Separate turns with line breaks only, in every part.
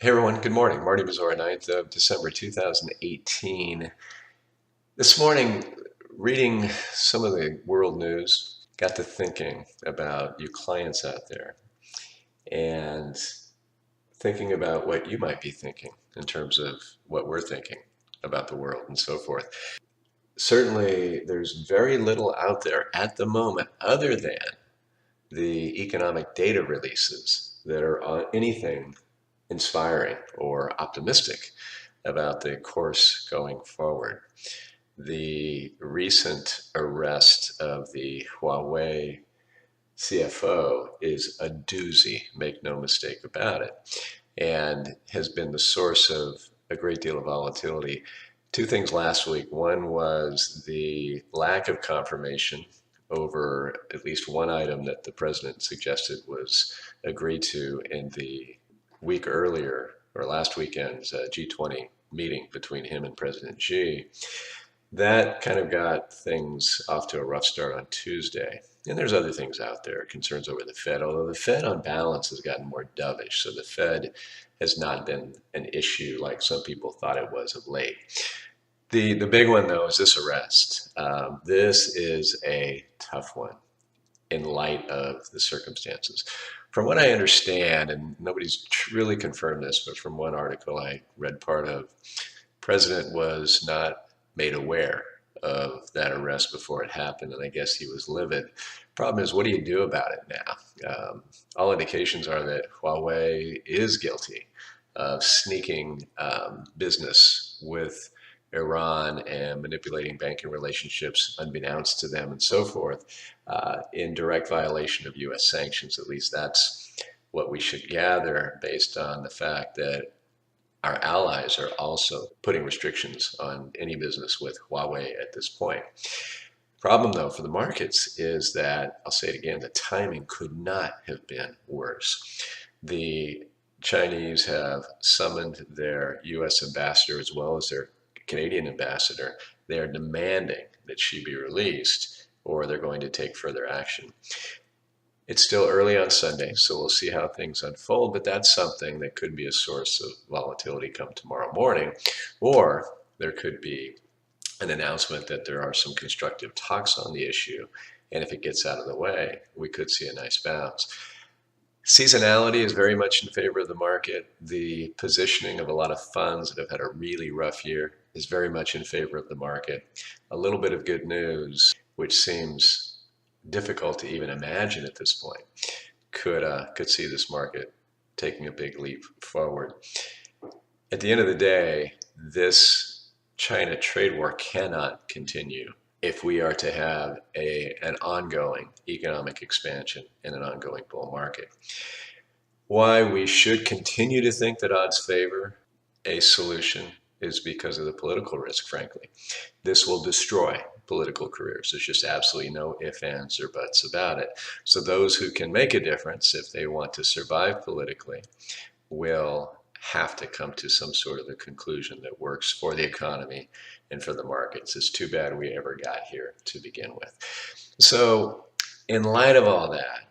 Hey everyone, good morning. Marty Mazur, 9th of December 2018. This morning, reading some of the world news, got to thinking about you clients out there and thinking about what you might be thinking in terms of what we're thinking about the world and so forth. Certainly, there's very little out there at the moment other than the economic data releases that are on anything inspiring or optimistic about the course going forward. The recent arrest of the Huawei CFO is a doozy, make no mistake about it, and has been the source of a great deal of volatility. Two things last week. One was the lack of confirmation over at least one item that the president suggested was agreed to in the week earlier or last weekend's G20 meeting between him and President Xi. That kind of got things off to a rough start on Tuesday. And there's other things out there, concerns over the Fed, although the Fed on balance has gotten more dovish. So the Fed has not been an issue like some people thought it was of late. The big one, though, is this arrest. This is a tough one in light of the circumstances. From what I understand, and nobody's really confirmed this, but from one article I read part of, President was not made aware of that arrest before it happened, and I guess he was livid. Problem is, what do you do about it now? All indications are that Huawei is guilty of sneaking business with Iran and manipulating banking relationships unbeknownst to them and so forth, in direct violation of U.S. sanctions. At least that's what we should gather based on the fact that our allies are also putting restrictions on any business with Huawei at this point. Problem, though, for the markets is that, I'll say it again, the timing could not have been worse. The Chinese have summoned their U.S. ambassador as well as their Canadian ambassador. They are demanding that she be released or they're going to take further action. It's still early on Sunday, so we'll see how things unfold, but that's something that could be a source of volatility come tomorrow morning, or there could be an announcement that there are some constructive talks on the issue, and if it gets out of the way, we could see a nice bounce. Seasonality is very much in favor of the market. The positioning of a lot of funds that have had a really rough year is very much in favor of the market. A little bit of good news, which seems difficult to even imagine at this point, could see this market taking a big leap forward. At the end of the day, this China trade war cannot continue if we are to have an ongoing economic expansion and an ongoing bull market. Why we should continue to think that odds favor a solution is because of the political risk, frankly. This will destroy political careers. There's just absolutely no ifs, ands, or buts about it. So those who can make a difference, if they want to survive politically, will have to come to some sort of a conclusion that works for the economy and for the markets. It's too bad we ever got here to begin with. So in light of all that,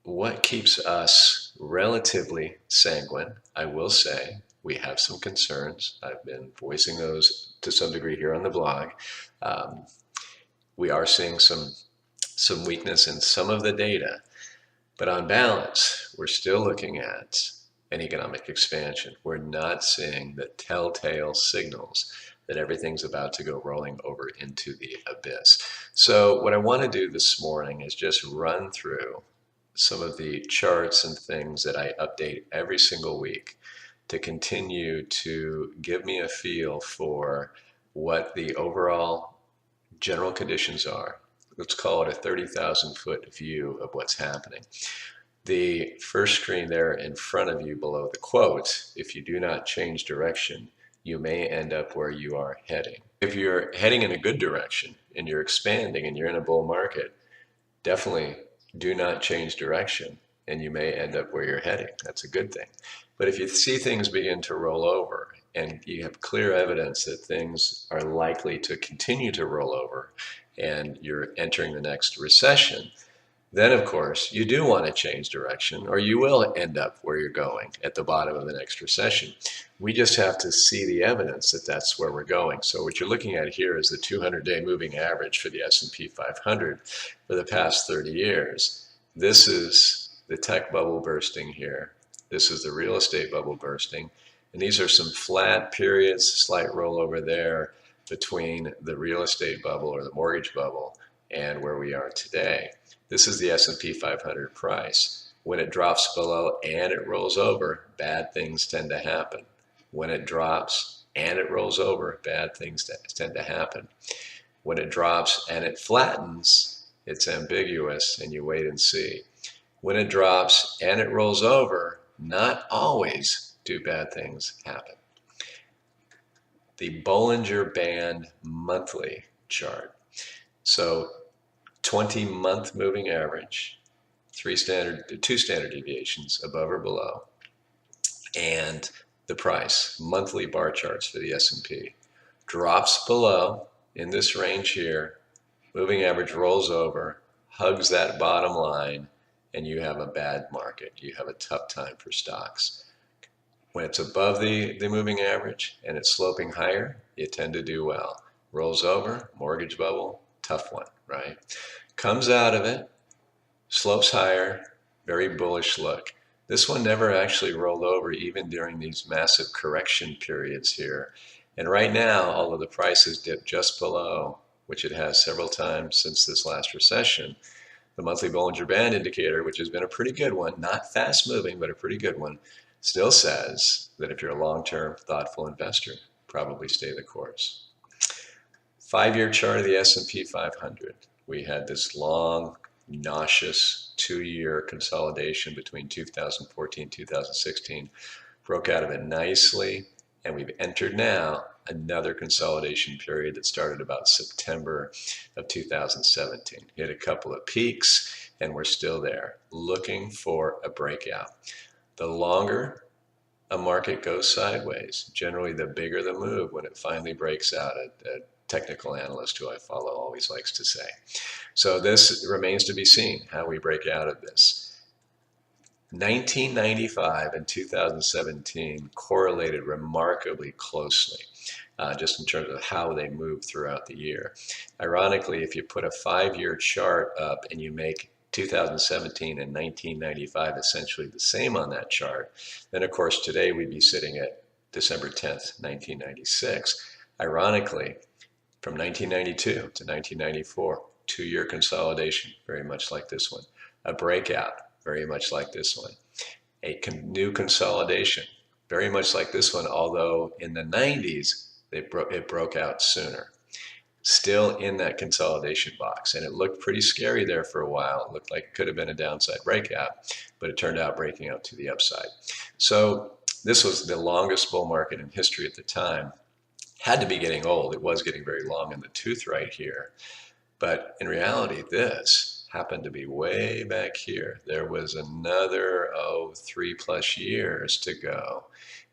what keeps us relatively sanguine? I will say we have some concerns. I've been voicing those to some degree here on the blog. We are seeing some weakness in some of the data, but on balance, we're still looking at an economic expansion. We're not seeing the telltale signals that everything's about to go rolling over into the abyss. So what I want to do this morning is just run through some of the charts and things that I update every single week to continue to give me a feel for what the overall general conditions are. Let's call it a 30,000 foot view of what's happening. The first screen there in front of you below the quote, if you do not change direction, you may end up where you are heading. If you're heading in a good direction and you're expanding and you're in a bull market, definitely do not change direction and you may end up where you're heading. That's a good thing. But if you see things begin to roll over and you have clear evidence that things are likely to continue to roll over and you're entering the next recession, then of course you do want to change direction, or you will end up where you're going at the bottom of the next recession. We just have to see the evidence that that's where we're going. So what you're looking at here is the 200-day moving average for the S&P 500 for the past 30 years. This is the tech bubble bursting here. This is the real estate bubble bursting. And these are some flat periods, slight rollover there between the real estate bubble or the mortgage bubble and where we are today. This is the S&P 500 price. When it drops below and it rolls over, bad things tend to happen. When it drops and it rolls over, bad things tend to happen. When it drops and it flattens, it's ambiguous and you wait and see. When it drops and it rolls over, not always do bad things happen. The Bollinger Band monthly chart. So 20-month moving average, two standard deviations above or below, and the price, monthly bar charts for the S&P. Drops below in this range here, moving average rolls over, hugs that bottom line, and you have a bad market. You have a tough time for stocks. When it's above the moving average and it's sloping higher, you tend to do well. Rolls over, mortgage bubble, tough one, right? Comes out of it, slopes higher, very bullish look. This one never actually rolled over even during these massive correction periods here. And right now, although the price has dipped just below, which it has several times since this last recession, the monthly Bollinger Band indicator, which has been a pretty good one, not fast moving, but a pretty good one, still says that if you're a long-term, thoughtful investor, probably stay the course. 5-year chart of the S&P 500. We had this long, nauseous 2-year consolidation between 2014 and 2016, broke out of it nicely, and we've entered now another consolidation period that started about September of 2017. Hit a couple of peaks, and we're still there, looking for a breakout. The longer a market goes sideways, generally the bigger the move when it finally breaks out. A technical analyst who I follow always likes to say. So this remains to be seen, how we break out of this. 1995 and 2017 correlated remarkably closely, just in terms of how they moved throughout the year. Ironically, if you put a 5-year chart up and you make 2017 and 1995 essentially the same on that chart, then of course today we'd be sitting at December 10th, 1996. Ironically, from 1992 to 1994, 2-year consolidation, very much like this one. A breakout, very much like this one. A new consolidation, very much like this one, although in the 90s, it broke out sooner. Still in that consolidation box, and it looked pretty scary there for a while. It looked like it could have been a downside breakout, but it turned out breaking out to the upside. So this was the longest bull market in history at the time. Had to be getting old. It was getting very long in the tooth right here. But in reality, this happened to be way back here. There was another, 3+ years to go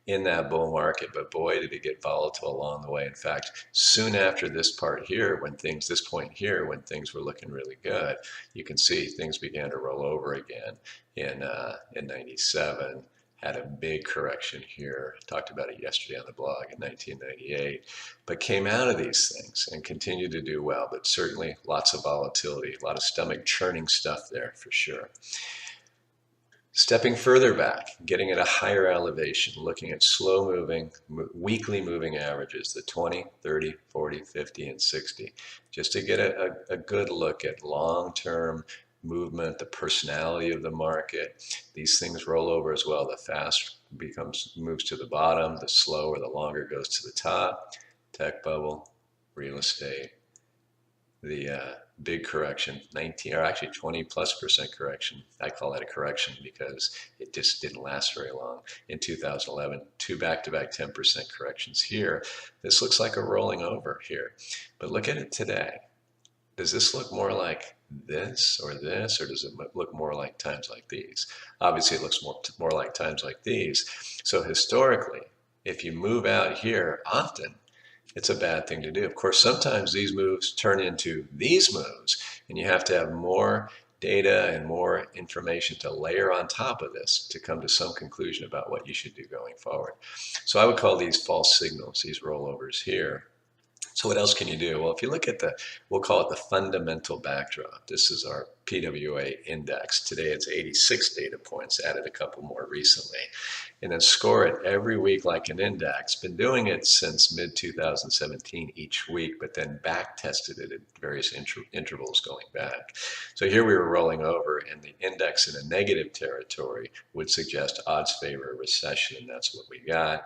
in that bull market, but boy, did it get volatile along the way. In fact, soon after this part here, this point here, when things were looking really good, you can see things began to roll over again in 97. Had a big correction here. Talked about it yesterday on the blog in 1998, but came out of these things and continued to do well, but certainly lots of volatility, a lot of stomach churning stuff there for sure. Stepping further back, getting at a higher elevation, looking at slow moving, weekly moving averages, the 20, 30, 40, 50, and 60, just to get a good look at long-term movement, the personality of the market. These things roll over as well. The fast moves to the bottom, the slow or the longer goes to the top. Tech bubble, real estate, the big correction, 20+% correction. I call that a correction because it just didn't last very long. In 2011, 2 back-to-back 10% corrections here. This looks like a rolling over here, but look at it today. Does this look more like this, or does it look more like times like these? Obviously, it looks more like times like these. So historically, if you move out here often, it's a bad thing to do. Of course, sometimes these moves turn into these moves, and you have to have more data and more information to layer on top of this to come to some conclusion about what you should do going forward. So I would call these false signals, these rollovers here. So what else can you do? Well, if you look at we'll call it the fundamental backdrop. This is our PWA index. Today it's 86 data points, added a couple more recently. And then score it every week like an index. Been doing it since mid-2017 each week, but then back tested it at various intervals going back. So here we were rolling over, and the index in a negative territory would suggest odds favor a recession, and that's what we got.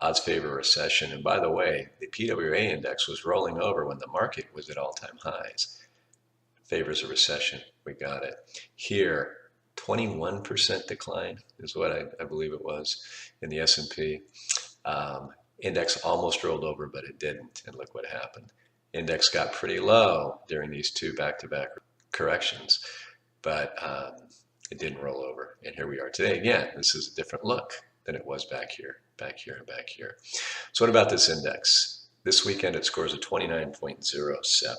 Odds favor recession. And by the way, the PWA index was rolling over when the market was at all-time highs. Favors a recession. We got it. Here, 21% decline is what I believe it was in the S&P. Index almost rolled over, but it didn't. And look what happened. Index got pretty low during these two back-to-back corrections, but it didn't roll over. And here we are today. Again, this is a different look than it was back here, and back here. So what about this index? This weekend it scores a 29.07.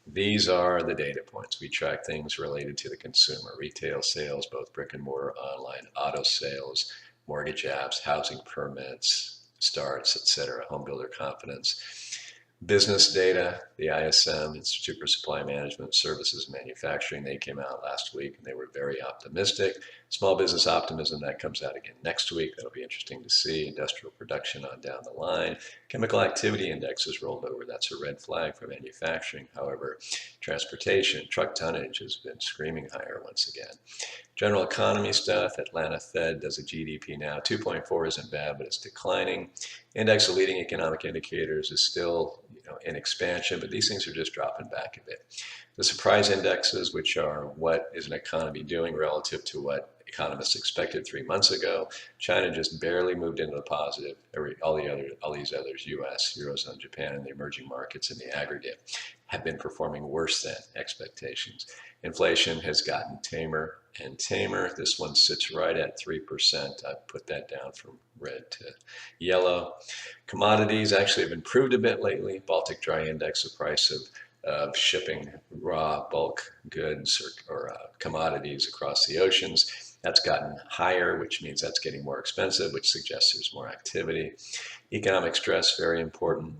These are the data points. We track things related to the consumer, retail sales, both brick and mortar, online, auto sales, mortgage apps, housing permits, starts, etc., home builder confidence. Business data, the ISM, Institute for Supply Management Services and Manufacturing, they came out last week and they were very optimistic. Small business optimism, that comes out again next week. That'll be interesting to see. Industrial production on down the line. Chemical activity index has rolled over. That's a red flag for manufacturing. However, transportation, truck tonnage has been screaming higher once again. General economy stuff, Atlanta Fed does a GDP now. 2.4 isn't bad, but it's declining. Index of leading economic indicators is still in expansion, but these things are just dropping back a bit. The surprise indexes, which are what is an economy doing relative to what economists expected 3 months ago. China just barely moved into the positive. All these others, US, Eurozone, Japan, and the emerging markets in the aggregate have been performing worse than expectations. Inflation has gotten tamer and tamer. This one sits right at 3%. I put that down from red to yellow. Commodities actually have improved a bit lately. Baltic Dry Index, the price of shipping raw bulk goods or commodities across the oceans, that's gotten higher, which means that's getting more expensive, which suggests there's more activity. Economic stress, very important.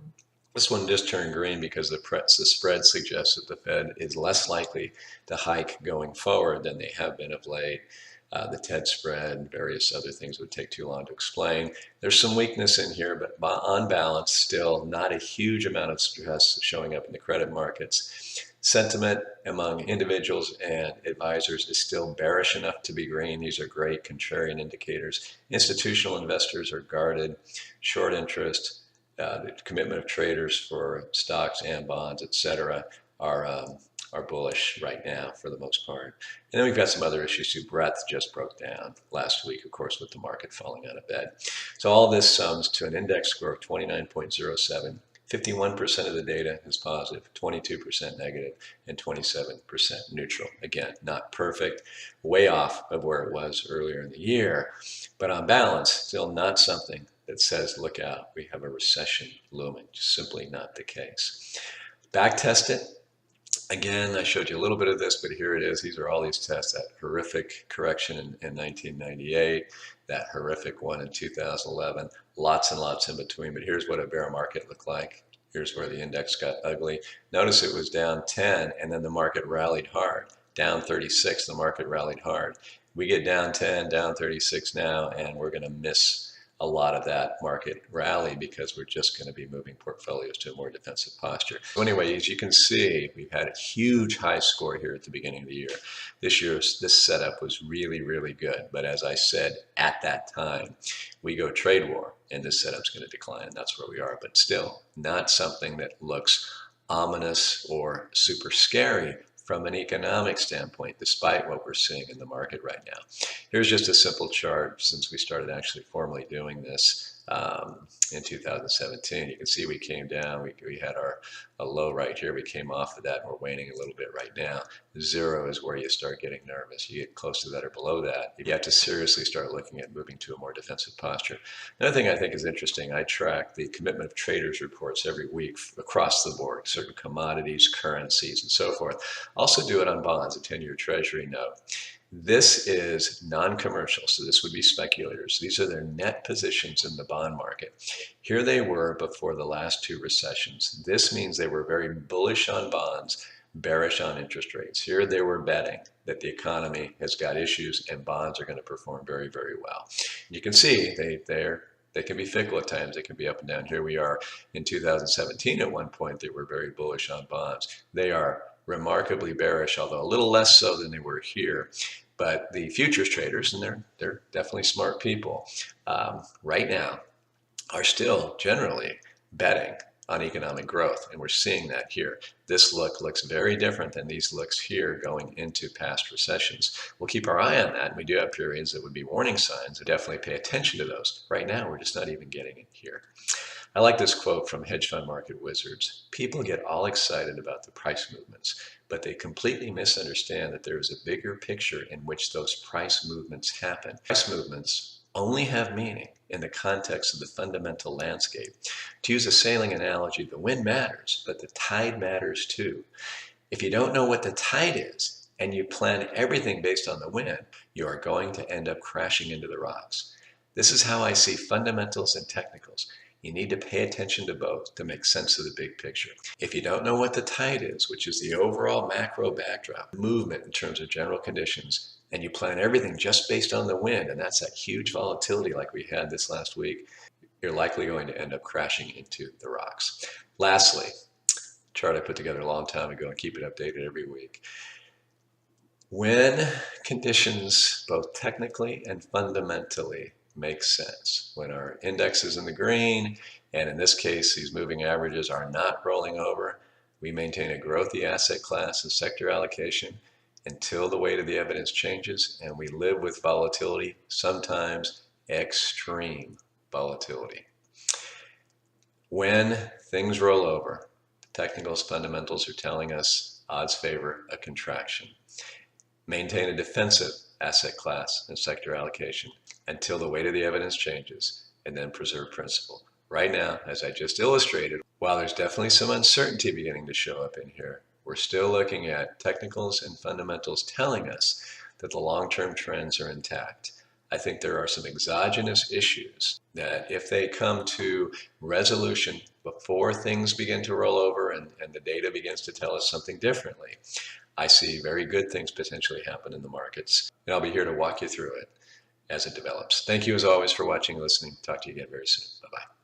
This one just turned green because the spread suggests that the Fed is less likely to hike going forward than they have been of late. The TED spread, various other things would take too long to explain. There's some weakness in here, but on balance, still not a huge amount of stress showing up in the credit markets. Sentiment among individuals and advisors is still bearish enough to be green. These are great contrarian indicators. Institutional investors are guarded, short interest. The commitment of traders for stocks and bonds, etc., are bullish right now for the most part. And then we've got some other issues too. Breadth just broke down last week, of course, with the market falling out of bed. So all this sums to an index score of 29.07. 51% of the data is positive, 22% negative, and 27% neutral. Again, not perfect, way off of where it was earlier in the year, but on balance, still not something that says, look out, we have a recession looming. Just simply not the case. Back test it. Again, I showed you a little bit of this, but here it is. These are all these tests. That horrific correction in 1998, that horrific one in 2011, lots and lots in between. But here's what a bear market looked like. Here's where the index got ugly. Notice it was down 10, and then the market rallied hard. Down 36, the market rallied hard. We get down 10, down 36 now, and we're going to miss a lot of that market rally because we're just going to be moving portfolios to a more defensive posture. So anyway, as you can see, we've had a huge high score here at the beginning of the year. This setup was really, really good. But as I said, at that time, we go trade war and this setup's going to decline, and that's where we are. But still, not something that looks ominous or super scary from an economic standpoint, despite what we're seeing in the market right now. Here's just a simple chart since we started actually formally doing this in 2017. You can see we came down, we had our a low right here. We came off of that and we're waning a little bit right now. 0 is where you start getting nervous. You get close to that or below that, you have to seriously start looking at moving to a more defensive posture. Another thing I think is interesting, I track the commitment of traders reports every week across the board, certain commodities, currencies, and so forth. Also do it on bonds, a 10-year treasury note. This is non-commercial, so this would be speculators. These are their net positions in the bond market. Here they were before the last 2 recessions. This means they were very bullish on bonds, bearish on interest rates. Here they were betting that the economy has got issues and bonds are going to perform very, very well. You can see they can be fickle at times. They can be up and down. Here we are in 2017. At one point, they were very bullish on bonds. They are remarkably bearish, although a little less so than they were here. But the futures traders, and they're definitely smart people, right now are still generally betting on economic growth, and we're seeing that here. This looks very different than these looks here going into past recessions. We'll keep our eye on that, and we do have periods that would be warning signs, and definitely pay attention to those. Right now, we're just not even getting it here. I like this quote from hedge fund market wizards. People get all excited about the price movements, but they completely misunderstand that there is a bigger picture in which those price movements happen. Price movements only have meaning in the context of the fundamental landscape. To use a sailing analogy, the wind matters, but the tide matters too. If you don't know what the tide is and you plan everything based on the wind, you are going to end up crashing into the rocks. This is how I see fundamentals and technicals. You need to pay attention to both to make sense of the big picture. If you don't know what the tide is, which is the overall macro backdrop, movement in terms of general conditions, and you plan everything just based on the wind, and that's that huge volatility like we had this last week, you're likely going to end up crashing into the rocks. Lastly, chart I put together a long time ago and keep it updated every week. When conditions, both technically and fundamentally, make sense, when our index is in the green, and in this case, these moving averages are not rolling over, we maintain a growthy asset class and sector allocation until the weight of the evidence changes, and we live with volatility, sometimes extreme volatility. When things roll over, the technicals, fundamentals are telling us odds favor a contraction. Maintain a defensive asset class and sector allocation until the weight of the evidence changes, and then preserve principle. Right now, as I just illustrated, while there's definitely some uncertainty beginning to show up in here, we're still looking at technicals and fundamentals telling us that the long-term trends are intact. I think there are some exogenous issues that if they come to resolution before things begin to roll over and the data begins to tell us something differently, I see very good things potentially happen in the markets. And I'll be here to walk you through it as it develops. Thank you as always for watching and listening. Talk to you again very soon. Bye-bye.